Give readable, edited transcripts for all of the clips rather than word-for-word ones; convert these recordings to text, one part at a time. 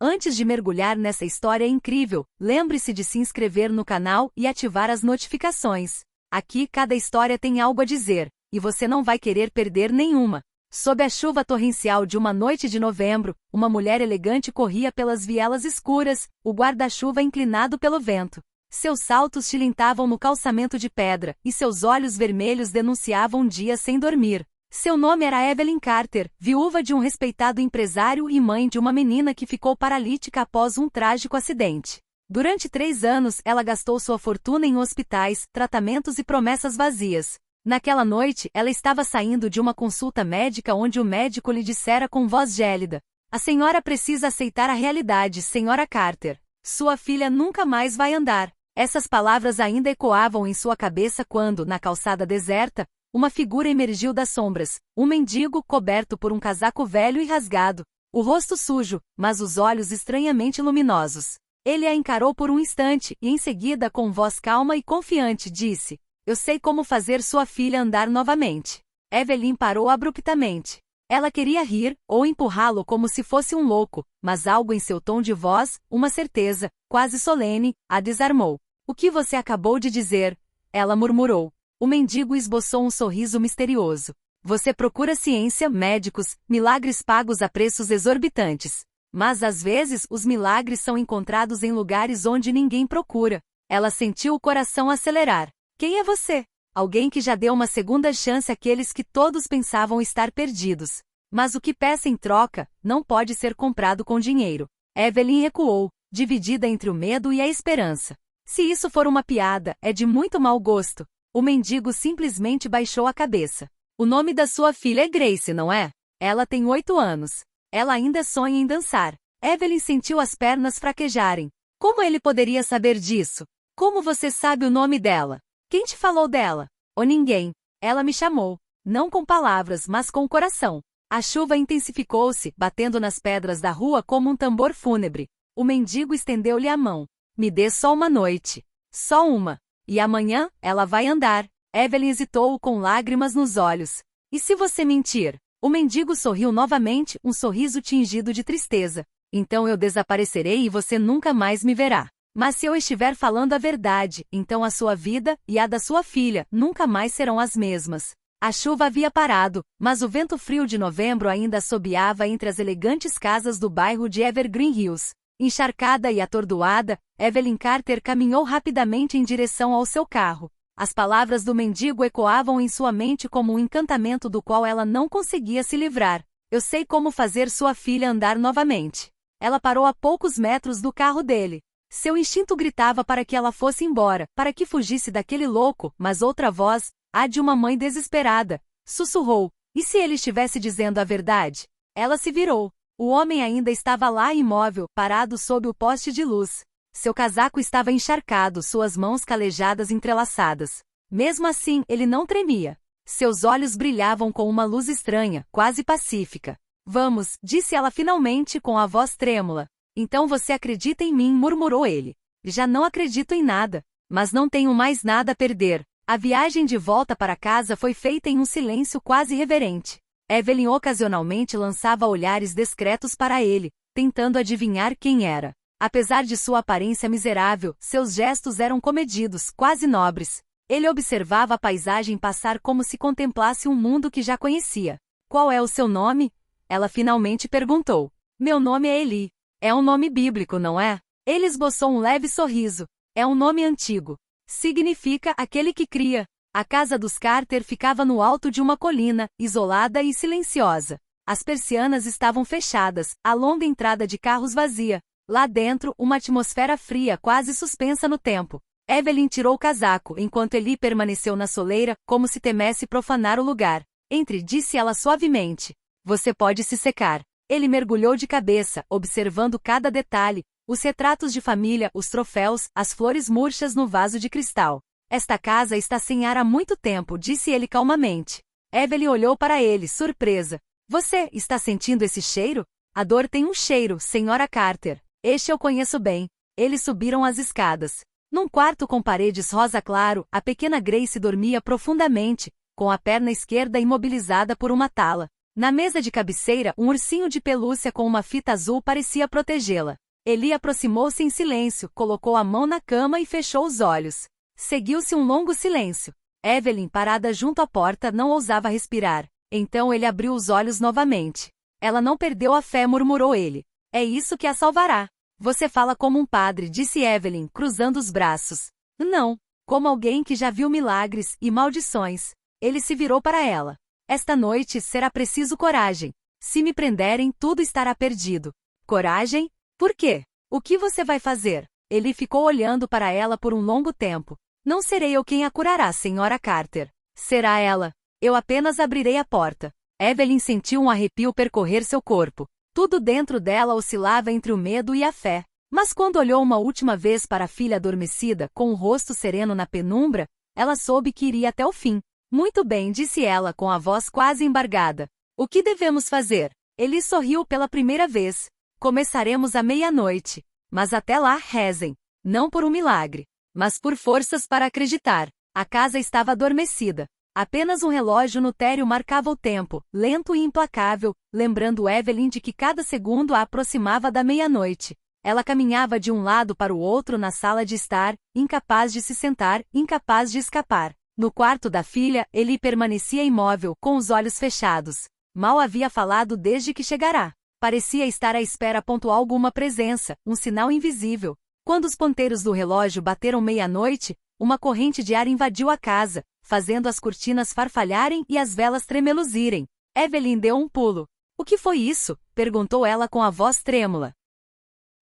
Antes de mergulhar nessa história incrível, lembre-se de se inscrever no canal e ativar as notificações. Aqui cada história tem algo a dizer, e você não vai querer perder nenhuma. Sob a chuva torrencial de uma noite de novembro, uma mulher elegante corria pelas vielas escuras, o guarda-chuva inclinado pelo vento. Seus saltos tilintavam no calçamento de pedra, e seus olhos vermelhos denunciavam um dia sem dormir. Seu nome era Evelyn Carter, viúva de um respeitado empresário e mãe de uma menina que ficou paralítica após um trágico acidente. Durante 3 anos, ela gastou sua fortuna em hospitais, tratamentos e promessas vazias. Naquela noite, ela estava saindo de uma consulta médica onde o médico lhe dissera com voz gélida: "A senhora precisa aceitar a realidade, senhora Carter. Sua filha nunca mais vai andar." Essas palavras ainda ecoavam em sua cabeça quando, na calçada deserta, uma figura emergiu das sombras, um mendigo coberto por um casaco velho e rasgado, o rosto sujo, mas os olhos estranhamente luminosos. Ele a encarou por um instante e em seguida com voz calma e confiante disse: "Eu sei como fazer sua filha andar novamente." Evelyn parou abruptamente. Ela queria rir, ou empurrá-lo como se fosse um louco, mas algo em seu tom de voz, uma certeza, quase solene, a desarmou. "O que você acabou de dizer?" ela murmurou. O mendigo esboçou um sorriso misterioso. "Você procura ciência, médicos, milagres pagos a preços exorbitantes. Mas às vezes os milagres são encontrados em lugares onde ninguém procura." Ela sentiu o coração acelerar. "Quem é você?" "Alguém que já deu uma segunda chance àqueles que todos pensavam estar perdidos. Mas o que peça em troca não pode ser comprado com dinheiro." Evelyn recuou, dividida entre o medo e a esperança. "Se isso for uma piada, é de muito mau gosto." O mendigo simplesmente baixou a cabeça. "O nome da sua filha é Grace, não é? Ela tem 8 anos. Ela ainda sonha em dançar." Evelyn sentiu as pernas fraquejarem. Como ele poderia saber disso? "Como você sabe o nome dela? Quem te falou dela?" "Ou ninguém. Ela me chamou. Não com palavras, mas com o coração." A chuva intensificou-se, batendo nas pedras da rua como um tambor fúnebre. O mendigo estendeu-lhe a mão. "Me dê só uma noite. Só uma. E amanhã, ela vai andar." Evelyn hesitou com lágrimas nos olhos. "E se você mentir?" O mendigo sorriu novamente, um sorriso tingido de tristeza. "Então eu desaparecerei e você nunca mais me verá. Mas se eu estiver falando a verdade, então a sua vida, e a da sua filha, nunca mais serão as mesmas." A chuva havia parado, mas o vento frio de novembro ainda assobiava entre as elegantes casas do bairro de Evergreen Hills. Encharcada e atordoada, Evelyn Carter caminhou rapidamente em direção ao seu carro. As palavras do mendigo ecoavam em sua mente como um encantamento do qual ela não conseguia se livrar. "Eu sei como fazer sua filha andar novamente." Ela parou a poucos metros do carro dele. Seu instinto gritava para que ela fosse embora, para que fugisse daquele louco, mas outra voz, a de uma mãe desesperada, sussurrou: "E se ele estivesse dizendo a verdade?" Ela se virou. O homem ainda estava lá imóvel, parado sob o poste de luz. Seu casaco estava encharcado, suas mãos calejadas entrelaçadas. Mesmo assim, ele não tremia. Seus olhos brilhavam com uma luz estranha, quase pacífica. "Vamos", disse ela finalmente com a voz trêmula. "Então você acredita em mim?" murmurou ele. "Já não acredito em nada. Mas não tenho mais nada a perder." A viagem de volta para casa foi feita em um silêncio quase reverente. Evelyn ocasionalmente lançava olhares discretos para ele, tentando adivinhar quem era. Apesar de sua aparência miserável, seus gestos eram comedidos, quase nobres. Ele observava a paisagem passar como se contemplasse um mundo que já conhecia. "Qual é o seu nome?" ela finalmente perguntou. "Meu nome é Eli." "É um nome bíblico, não é?" Ele esboçou um leve sorriso. "É um nome antigo. Significa aquele que cria." A casa dos Carter ficava no alto de uma colina, isolada e silenciosa. As persianas estavam fechadas, a longa entrada de carros vazia. Lá dentro, uma atmosfera fria quase suspensa no tempo. Evelyn tirou o casaco, enquanto Eli permaneceu na soleira, como se temesse profanar o lugar. "Entre", disse ela suavemente. "Você pode se secar." Ele mergulhou de cabeça, observando cada detalhe, os retratos de família, os troféus, as flores murchas no vaso de cristal. "Esta casa está sem ar há muito tempo", disse ele calmamente. Evelyn olhou para ele, surpresa. "Você está sentindo esse cheiro?" "A dor tem um cheiro, senhora Carter. Este eu conheço bem." Eles subiram as escadas. Num quarto com paredes rosa claro, a pequena Grace dormia profundamente, com a perna esquerda imobilizada por uma tala. Na mesa de cabeceira, um ursinho de pelúcia com uma fita azul parecia protegê-la. Eli aproximou-se em silêncio, colocou a mão na cama e fechou os olhos. Seguiu-se um longo silêncio. Evelyn, parada junto à porta, não ousava respirar. Então ele abriu os olhos novamente. Ela não perdeu a fé, murmurou ele. É isso que a salvará. Você fala como um padre, disse Evelyn, cruzando os braços. Não, como alguém que já viu milagres e maldições. Ele se virou para ela. Esta noite será preciso coragem. Se me prenderem, tudo estará perdido. Coragem? Por quê? O que você vai fazer? Ele ficou olhando para ela por um longo tempo. Não serei eu quem a curará, senhora Carter. Será ela. Eu apenas abrirei a porta. Evelyn sentiu um arrepio percorrer seu corpo. Tudo dentro dela oscilava entre o medo e a fé. Mas quando olhou uma última vez para a filha adormecida, com o rosto sereno na penumbra, ela soube que iria até o fim. Muito bem, disse ela com a voz quase embargada. O que devemos fazer? Ele sorriu pela primeira vez. Começaremos à meia-noite. Mas até lá, rezem. Não por um milagre, mas por forças para acreditar. A casa estava adormecida. Apenas um relógio no térreo marcava o tempo, lento e implacável, lembrando Evelyn de que cada segundo a aproximava da meia-noite. Ela caminhava de um lado para o outro na sala de estar, incapaz de se sentar, incapaz de escapar. No quarto da filha, ele permanecia imóvel, com os olhos fechados. Mal havia falado desde que chegará. Parecia estar à espera pontual alguma presença, um sinal invisível. Quando os ponteiros do relógio bateram meia-noite, uma corrente de ar invadiu a casa, fazendo as cortinas farfalharem e as velas tremeluzirem. Evelyn deu um pulo. O que foi isso? Perguntou ela com a voz trêmula.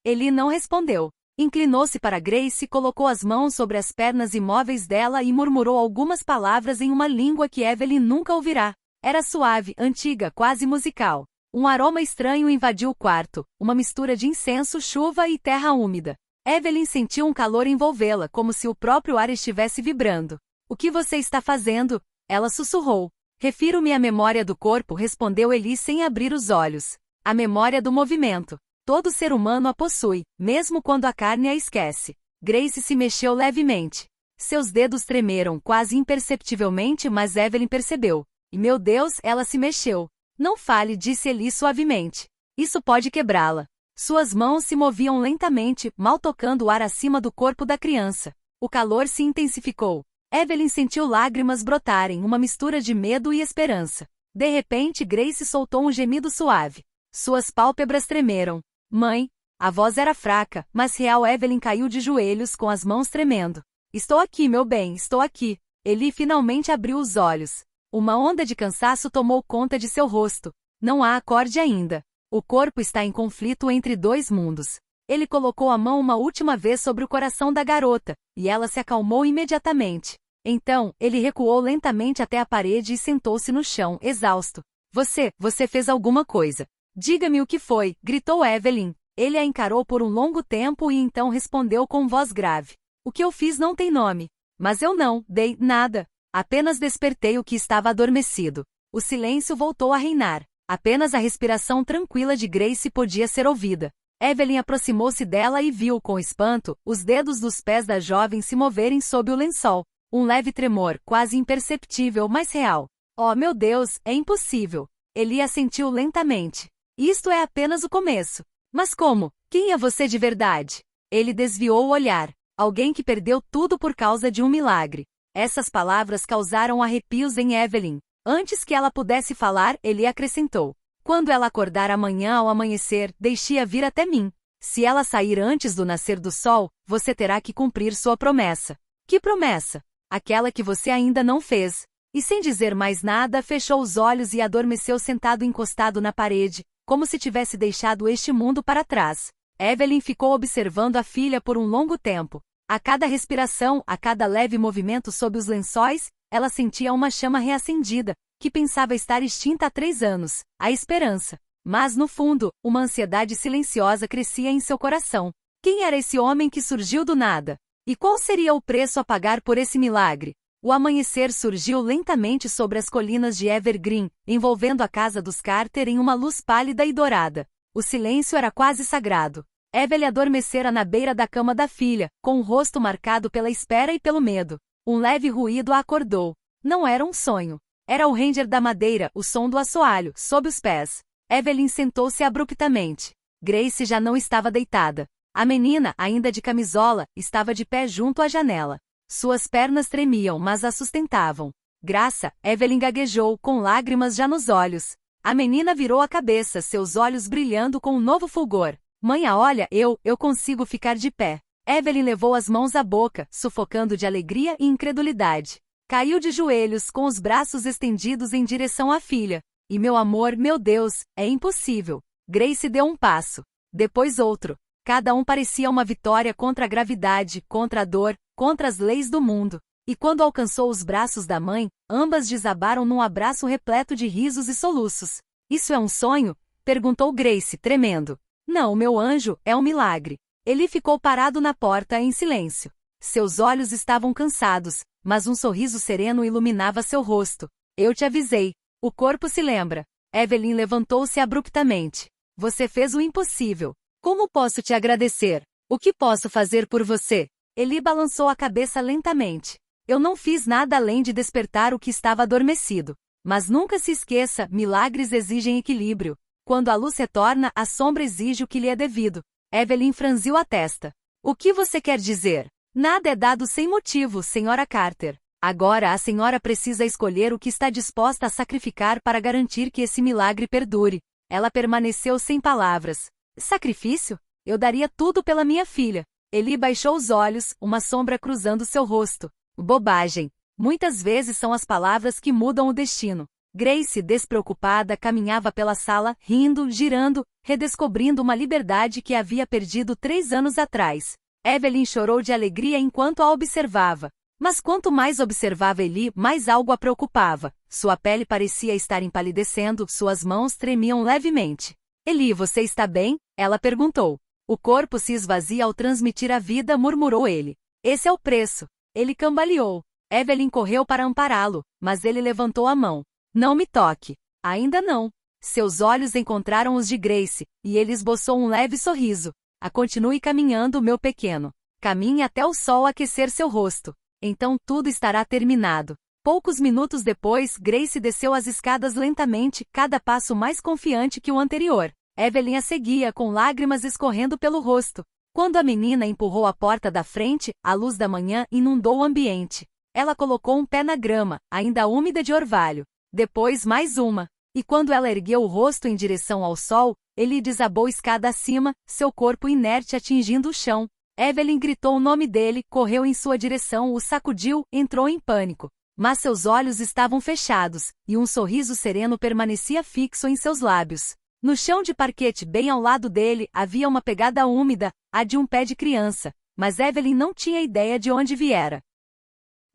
Ele não respondeu. Inclinou-se para Grace, colocou as mãos sobre as pernas imóveis dela e murmurou algumas palavras em uma língua que Evelyn nunca ouvirá. Era suave, antiga, quase musical. Um aroma estranho invadiu o quarto, uma mistura de incenso, chuva e terra úmida. Evelyn sentiu um calor envolvê-la, como se o próprio ar estivesse vibrando. O que você está fazendo? Ela sussurrou. Refiro-me à memória do corpo, respondeu Eli sem abrir os olhos. A memória do movimento. Todo ser humano a possui, mesmo quando a carne a esquece. Grace se mexeu levemente. Seus dedos tremeram quase imperceptivelmente, mas Evelyn percebeu. E meu Deus, ela se mexeu. Não fale, disse Eli suavemente. Isso pode quebrá-la. Suas mãos se moviam lentamente, mal tocando o ar acima do corpo da criança. O calor se intensificou. Evelyn sentiu lágrimas brotarem, uma mistura de medo e esperança. De repente, Grace soltou um gemido suave. Suas pálpebras tremeram. Mãe! A voz era fraca, mas real. Evelyn caiu de joelhos com as mãos tremendo. Estou aqui, meu bem, estou aqui. Eli finalmente abriu os olhos. Uma onda de cansaço tomou conta de seu rosto. Não há acorde ainda. O corpo está em conflito entre dois mundos. Ele colocou a mão uma última vez sobre o coração da garota, e ela se acalmou imediatamente. Então, ele recuou lentamente até a parede e sentou-se no chão, exausto. Você fez alguma coisa. Diga-me o que foi, gritou Evelyn. Ele a encarou por um longo tempo e então respondeu com voz grave. O que eu fiz não tem nome. Mas eu não dei nada. Apenas despertei o que estava adormecido. O silêncio voltou a reinar. Apenas a respiração tranquila de Grace podia ser ouvida. Evelyn aproximou-se dela e viu, com espanto, os dedos dos pés da jovem se moverem sob o lençol. Um leve tremor, quase imperceptível, mas real. Oh, meu Deus, é impossível. Eli assentiu lentamente. Isto é apenas o começo. Mas como? Quem é você de verdade? Ele desviou o olhar. Alguém que perdeu tudo por causa de um milagre. Essas palavras causaram arrepios em Evelyn. Antes que ela pudesse falar, ele acrescentou. Quando ela acordar amanhã ao amanhecer, deixe-a vir até mim. Se ela sair antes do nascer do sol, você terá que cumprir sua promessa. Que promessa? Aquela que você ainda não fez. E sem dizer mais nada, fechou os olhos e adormeceu sentado encostado na parede, como se tivesse deixado este mundo para trás. Evelyn ficou observando a filha por um longo tempo. A cada respiração, a cada leve movimento sob os lençóis, ela sentia uma chama reacendida, que pensava estar extinta há 3 anos, a esperança. Mas no fundo, uma ansiedade silenciosa crescia em seu coração. Quem era esse homem que surgiu do nada? E qual seria o preço a pagar por esse milagre? O amanhecer surgiu lentamente sobre as colinas de Evergreen, envolvendo a casa dos Carter em uma luz pálida e dourada. O silêncio era quase sagrado. Evelyn adormecera na beira da cama da filha, com o rosto marcado pela espera e pelo medo. Um leve ruído a acordou. Não era um sonho. Era o Ranger da madeira, o som do assoalho, sob os pés. Evelyn sentou-se abruptamente. Grace já não estava deitada. A menina, ainda de camisola, estava de pé junto à janela. Suas pernas tremiam, mas a sustentavam. Graça, Evelyn gaguejou, com lágrimas já nos olhos. A menina virou a cabeça, seus olhos brilhando com um novo fulgor. Mãe, olha, eu consigo ficar de pé. Evelyn levou as mãos à boca, sufocando de alegria e incredulidade. Caiu de joelhos, com os braços estendidos em direção à filha. E meu amor, meu Deus, é impossível. Grace deu um passo. Depois outro. Cada um parecia uma vitória contra a gravidade, contra a dor, contra as leis do mundo. E quando alcançou os braços da mãe, ambas desabaram num abraço repleto de risos e soluços. Isso é um sonho? Perguntou Grace, tremendo. Não, meu anjo, é um milagre. Ele ficou parado na porta em silêncio. Seus olhos estavam cansados, mas um sorriso sereno iluminava seu rosto. Eu te avisei. O corpo se lembra. Evelyn levantou-se abruptamente. Você fez o impossível. Como posso te agradecer? O que posso fazer por você? Eli balançou a cabeça lentamente. Eu não fiz nada além de despertar o que estava adormecido. Mas nunca se esqueça, milagres exigem equilíbrio. Quando a luz retorna, a sombra exige o que lhe é devido. Evelyn franziu a testa. O que você quer dizer? Nada é dado sem motivo, Sra. Carter. Agora a senhora precisa escolher o que está disposta a sacrificar para garantir que esse milagre perdure. Ela permaneceu sem palavras. Sacrifício? Eu daria tudo pela minha filha. Eli baixou os olhos, uma sombra cruzando seu rosto. Bobagem. Muitas vezes são as palavras que mudam o destino. Grace, despreocupada, caminhava pela sala, rindo, girando, redescobrindo uma liberdade que havia perdido 3 anos atrás. Evelyn chorou de alegria enquanto a observava. Mas quanto mais observava Eli, mais algo a preocupava. Sua pele parecia estar empalidecendo, suas mãos tremiam levemente. Eli, você está bem? Ela perguntou. O corpo se esvazia ao transmitir a vida, murmurou ele. Esse é o preço. Ele cambaleou. Evelyn correu para ampará-lo, mas ele levantou a mão. Não me toque. Ainda não. Seus olhos encontraram os de Grace, e ele esboçou um leve sorriso. Continue caminhando, meu pequeno. Caminhe até o sol aquecer seu rosto. Então tudo estará terminado. Poucos minutos depois, Grace desceu as escadas lentamente, cada passo mais confiante que o anterior. Evelyn a seguia com lágrimas escorrendo pelo rosto. Quando a menina empurrou a porta da frente, a luz da manhã inundou o ambiente. Ela colocou um pé na grama, ainda úmida de orvalho. Depois mais uma. E quando ela ergueu o rosto em direção ao sol, ele desabou escada acima, seu corpo inerte atingindo o chão. Evelyn gritou o nome dele, correu em sua direção, o sacudiu, entrou em pânico. Mas seus olhos estavam fechados, e um sorriso sereno permanecia fixo em seus lábios. No chão de parquete bem ao lado dele, havia uma pegada úmida, a de um pé de criança, mas Evelyn não tinha ideia de onde viera.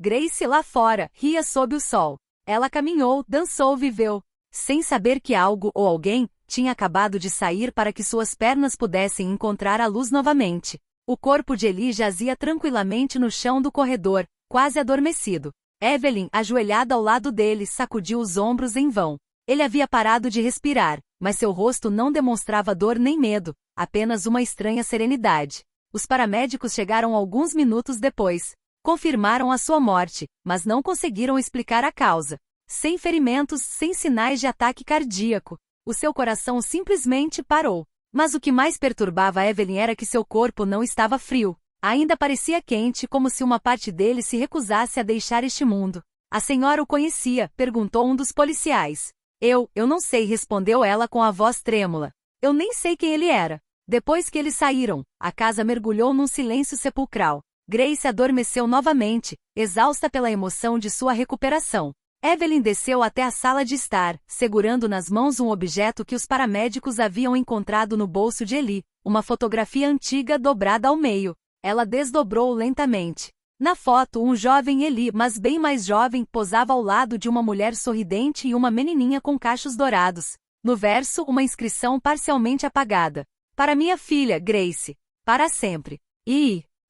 Grace lá fora, ria sob o sol. Ela caminhou, dançou, viveu, sem saber que algo ou alguém tinha acabado de sair para que suas pernas pudessem encontrar a luz novamente. O corpo de Eli jazia tranquilamente no chão do corredor, quase adormecido. Evelyn, ajoelhada ao lado dele, sacudiu os ombros em vão. Ele havia parado de respirar, mas seu rosto não demonstrava dor nem medo, apenas uma estranha serenidade. Os paramédicos chegaram alguns minutos depois. Confirmaram a sua morte, mas não conseguiram explicar a causa. Sem ferimentos, sem sinais de ataque cardíaco. O seu coração simplesmente parou. Mas o que mais perturbava Evelyn era que seu corpo não estava frio. Ainda parecia quente, como se uma parte dele se recusasse a deixar este mundo. A senhora o conhecia? Perguntou um dos policiais. Eu não sei, respondeu ela com a voz trêmula. Eu nem sei quem ele era. Depois que eles saíram, a casa mergulhou num silêncio sepulcral. Grace adormeceu novamente, exausta pela emoção de sua recuperação. Evelyn desceu até a sala de estar, segurando nas mãos um objeto que os paramédicos haviam encontrado no bolso de Eli, uma fotografia antiga dobrada ao meio. Ela desdobrou lentamente. Na foto, um jovem Eli, mas bem mais jovem, posava ao lado de uma mulher sorridente e uma menininha com cachos dourados. No verso, uma inscrição parcialmente apagada. Para minha filha, Grace. Para sempre.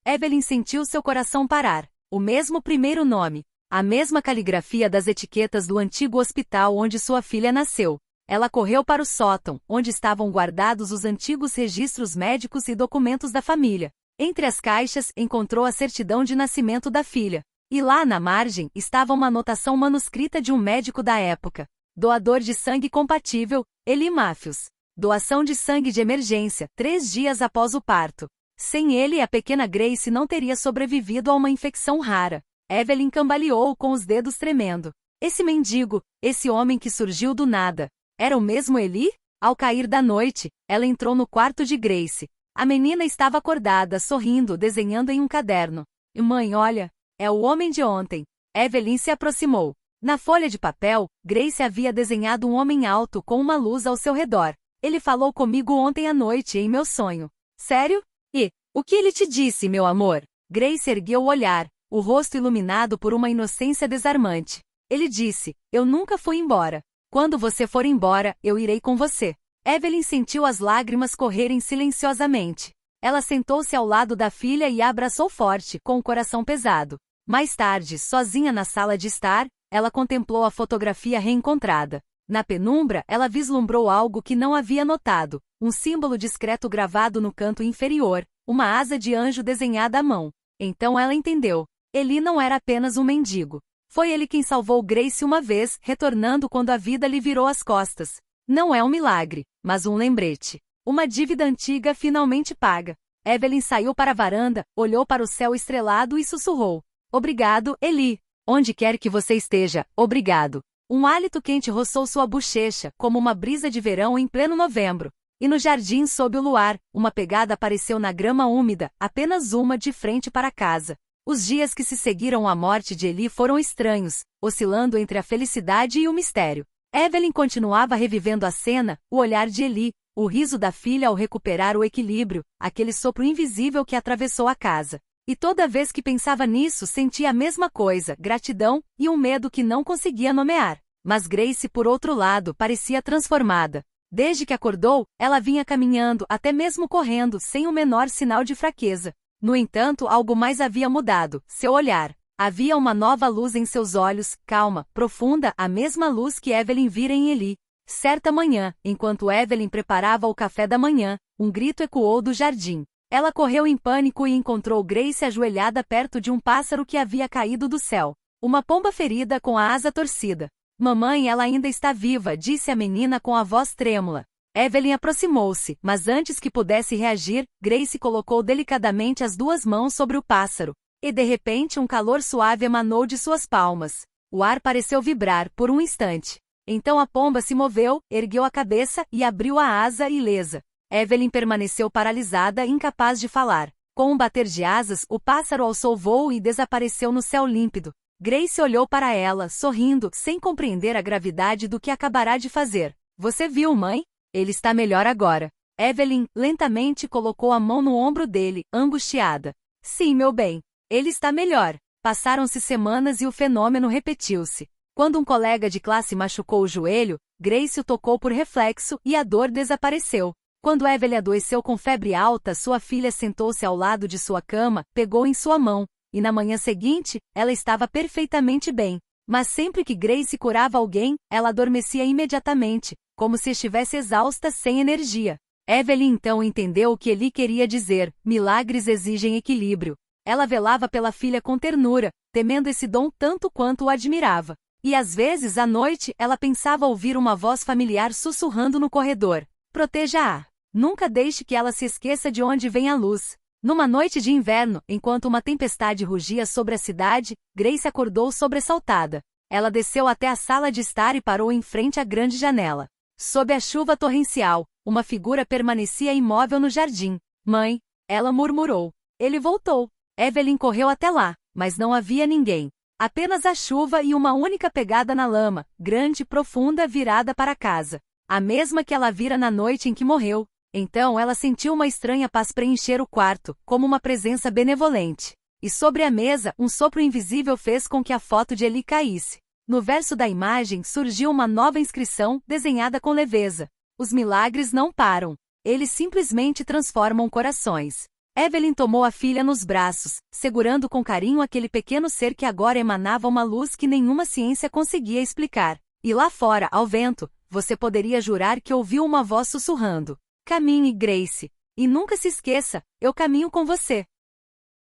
Evelyn sentiu seu coração parar. O mesmo primeiro nome. A mesma caligrafia das etiquetas do antigo hospital onde sua filha nasceu. Ela correu para o sótão, onde estavam guardados os antigos registros médicos e documentos da família. Entre as caixas, encontrou a certidão de nascimento da filha. E lá na margem estava uma anotação manuscrita de um médico da época. Doador de sangue compatível, Eli Matthews. Doação de sangue de emergência, 3 dias após o parto. Sem ele, a pequena Grace não teria sobrevivido a uma infecção rara. Evelyn cambaleou com os dedos tremendo. Esse mendigo, esse homem que surgiu do nada, era o mesmo Eli? Ao cair da noite, ela entrou no quarto de Grace. A menina estava acordada, sorrindo, desenhando em um caderno. Mãe, olha, é o homem de ontem. Evelyn se aproximou. Na folha de papel, Grace havia desenhado um homem alto com uma luz ao seu redor. Ele falou comigo ontem à noite em meu sonho. Sério? E, o que ele te disse, meu amor? Grace ergueu o olhar, o rosto iluminado por uma inocência desarmante. Ele disse, eu nunca fui embora. Quando você for embora, eu irei com você. Evelyn sentiu as lágrimas correrem silenciosamente. Ela sentou-se ao lado da filha e a abraçou forte, com o coração pesado. Mais tarde, sozinha na sala de estar, ela contemplou a fotografia reencontrada. Na penumbra, ela vislumbrou algo que não havia notado, um símbolo discreto gravado no canto inferior, uma asa de anjo desenhada à mão. Então ela entendeu. Eli não era apenas um mendigo. Foi ele quem salvou Grace uma vez, retornando quando a vida lhe virou as costas. Não é um milagre, mas um lembrete. Uma dívida antiga finalmente paga. Evelyn saiu para a varanda, olhou para o céu estrelado e sussurrou. Obrigado, Eli. Onde quer que você esteja, obrigado. Um hálito quente roçou sua bochecha, como uma brisa de verão em pleno novembro. E no jardim sob o luar, uma pegada apareceu na grama úmida, apenas uma de frente para casa. Os dias que se seguiram à morte de Eli foram estranhos, oscilando entre a felicidade e o mistério. Evelyn continuava revivendo a cena, o olhar de Eli, o riso da filha ao recuperar o equilíbrio, aquele sopro invisível que atravessou a casa. E toda vez que pensava nisso sentia a mesma coisa, gratidão, e um medo que não conseguia nomear. Mas Grace, por outro lado, parecia transformada. Desde que acordou, ela vinha caminhando, até mesmo correndo, sem o menor sinal de fraqueza. No entanto, algo mais havia mudado, seu olhar. Havia uma nova luz em seus olhos, calma, profunda, a mesma luz que Evelyn vira em Eli. Certa manhã, enquanto Evelyn preparava o café da manhã, um grito ecoou do jardim. Ela correu em pânico e encontrou Grace ajoelhada perto de um pássaro que havia caído do céu. Uma pomba ferida com a asa torcida. Mamãe, ela ainda está viva, disse a menina com a voz trêmula. Evelyn aproximou-se, mas antes que pudesse reagir, Grace colocou delicadamente as 2 mãos sobre o pássaro. E de repente um calor suave emanou de suas palmas. O ar pareceu vibrar por um instante. Então a pomba se moveu, ergueu a cabeça e abriu a asa ilesa. Evelyn permaneceu paralisada, incapaz de falar. Com um bater de asas, o pássaro alçou voo e desapareceu no céu límpido. Grace olhou para ela, sorrindo, sem compreender a gravidade do que acabará de fazer. Você viu, mãe? Ele está melhor agora. Evelyn, lentamente, colocou a mão no ombro dele, angustiada. Sim, meu bem. Ele está melhor. Passaram-se semanas e o fenômeno repetiu-se. Quando um colega de classe machucou o joelho, Grace o tocou por reflexo e a dor desapareceu. Quando Evelyn adoeceu com febre alta, sua filha sentou-se ao lado de sua cama, pegou em sua mão, e na manhã seguinte, ela estava perfeitamente bem. Mas sempre que Grace curava alguém, ela adormecia imediatamente, como se estivesse exausta, sem energia. Evelyn então entendeu o que Eli queria dizer: milagres exigem equilíbrio. Ela velava pela filha com ternura, temendo esse dom tanto quanto o admirava. E às vezes, à noite, ela pensava ouvir uma voz familiar sussurrando no corredor. Proteja-a. Nunca deixe que ela se esqueça de onde vem a luz. Numa noite de inverno, enquanto uma tempestade rugia sobre a cidade, Grace acordou sobressaltada. Ela desceu até a sala de estar e parou em frente à grande janela. Sob a chuva torrencial, uma figura permanecia imóvel no jardim. Mãe, ela murmurou. Ele voltou. Evelyn correu até lá, mas não havia ninguém. Apenas a chuva e uma única pegada na lama, grande e profunda, virada para casa. A mesma que ela vira na noite em que morreu. Então ela sentiu uma estranha paz preencher o quarto, como uma presença benevolente. E sobre a mesa, um sopro invisível fez com que a foto de Eli caísse. No verso da imagem surgiu uma nova inscrição, desenhada com leveza. Os milagres não param. Eles simplesmente transformam corações. Evelyn tomou a filha nos braços, segurando com carinho aquele pequeno ser que agora emanava uma luz que nenhuma ciência conseguia explicar. E lá fora, ao vento, você poderia jurar que ouviu uma voz sussurrando. Caminhe, Grace. E nunca se esqueça, eu caminho com você.